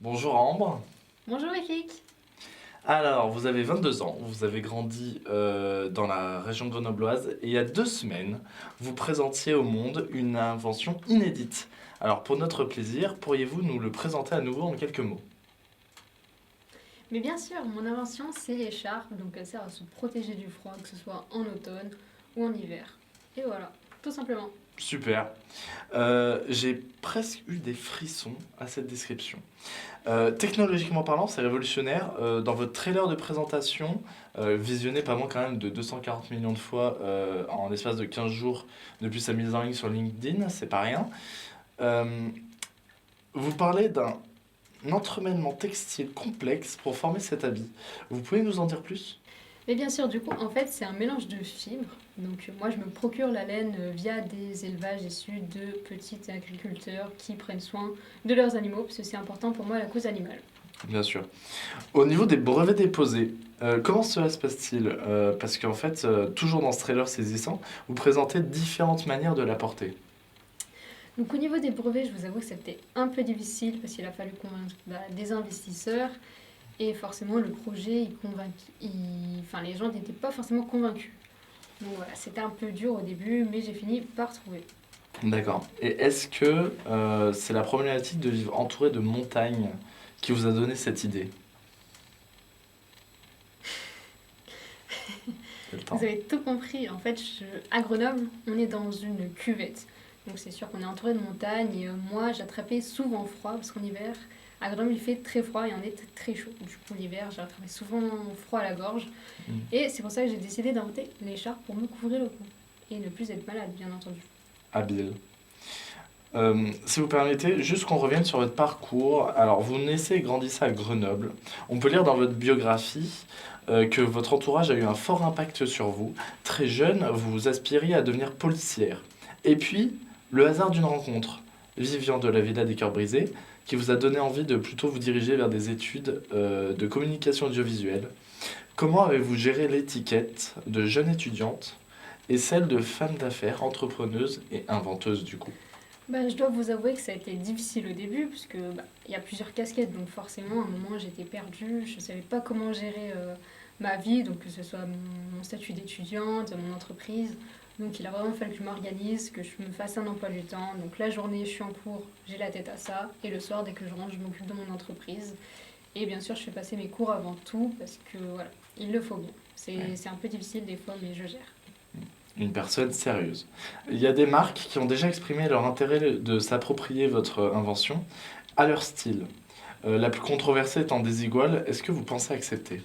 Bonjour Ambre. Bonjour Eric. Alors, vous avez 22 ans, vous avez grandi dans la région grenobloise et il y a 2 semaines, vous présentiez au monde une invention inédite. Alors, pour notre plaisir, pourriez-vous nous le présenter à nouveau en quelques mots? Mais bien sûr, mon invention c'est l'écharpe, donc elle sert à se protéger du froid, que ce soit en automne ou en hiver. Et voilà, tout simplement. Super. J'ai presque eu des frissons à cette description. Technologiquement parlant, c'est révolutionnaire. Dans votre trailer de présentation, visionné pas moins quand même de 240 millions de fois en l'espace de 15 jours depuis sa mise en ligne sur LinkedIn, c'est pas rien. Euh, Vous parlez d'un entremêlement textile complexe pour former cet habit. Vous pouvez nous en dire plus? Mais bien sûr, du coup, en fait, c'est un mélange de fibres. Donc moi, je me procure la laine via des élevages issus de petits agriculteurs qui prennent soin de leurs animaux, parce que c'est important pour moi la cause animale. Bien sûr. Au niveau des brevets déposés, comment cela se passe-t-il? Parce qu'en fait, toujours dans ce trailer saisissant, vous présentez différentes manières de l'apporter. Donc au niveau des brevets, je vous avoue que c'était un peu difficile parce qu'il a fallu convaincre des investisseurs. Et forcément, le projet, enfin, les gens n'étaient pas forcément convaincus. Donc voilà, c'était un peu dur au début, mais j'ai fini par trouver. D'accord. Et est-ce que c'est la problématique de vivre entouré de montagnes qui vous a donné cette idée? C'est le Vous temps. avez tout compris. En fait, à Grenoble, on est dans une cuvette. Donc c'est sûr qu'on est entouré de montagnes. Et moi, j'attrapais souvent froid, parce qu'en hiver, à Grenoble, il fait très froid et on est très chaud. Du coup, l'hiver, j'ai attrapé souvent froid à la gorge. Mm. Et c'est pour ça que j'ai décidé d'inventer l'écharpe pour me couvrir le cou. Et ne plus être malade, bien entendu. Habile. Si vous permettez, juste qu'on revienne sur votre parcours. Alors, vous naissez et grandissez à Grenoble. On peut lire dans votre biographie que votre entourage a eu un fort impact sur vous. Très jeune, vous aspiriez à devenir policière. Et puis, le hasard d'une rencontre, Vivian de la Villa des Cœurs Brisés, qui vous a donné envie de plutôt vous diriger vers des études de communication audiovisuelle. Comment avez-vous géré l'étiquette de jeune étudiante et celle de femme d'affaires, entrepreneuse et inventeuse du coup? Je dois vous avouer que ça a été difficile au début, parce que il y a plusieurs casquettes, donc forcément, à un moment, j'étais perdue, je ne savais pas comment gérer ma vie, donc que ce soit mon statut d'étudiante, mon entreprise. Donc il a vraiment fallu que je m'organise, que je me fasse un emploi du temps. Donc la journée, je suis en cours, j'ai la tête à ça, et le soir, dès que je rentre, je m'occupe de mon entreprise. Et bien sûr, je fais passer mes cours avant tout, parce que voilà, il le faut bien. Ouais. C'est un peu difficile des fois, mais je gère. Une personne sérieuse. Il y a des marques qui ont déjà exprimé leur intérêt de s'approprier votre invention à leur style. La plus controversée étant Desigual, est-ce que vous pensez accepter?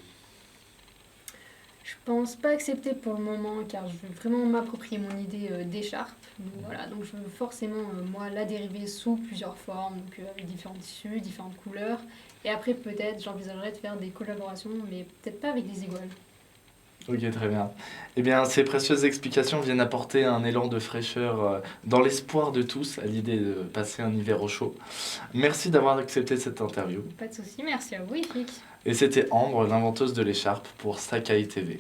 Je pense pas accepter pour le moment car je veux vraiment m'approprier mon idée d'écharpe. Donc voilà, donc je veux forcément moi la dériver sous plusieurs formes, donc avec différents tissus, différentes couleurs. Et après peut-être j'envisagerais de faire des collaborations, mais peut-être pas avec des iguales. Ok, très bien. Eh bien, ces précieuses explications viennent apporter un élan de fraîcheur dans l'espoir de tous à l'idée de passer un hiver au chaud. Merci d'avoir accepté cette interview. Pas de souci, merci à vous Eric. Et c'était Ambre, l'inventeuse de l'écharpe pour Sakai TV.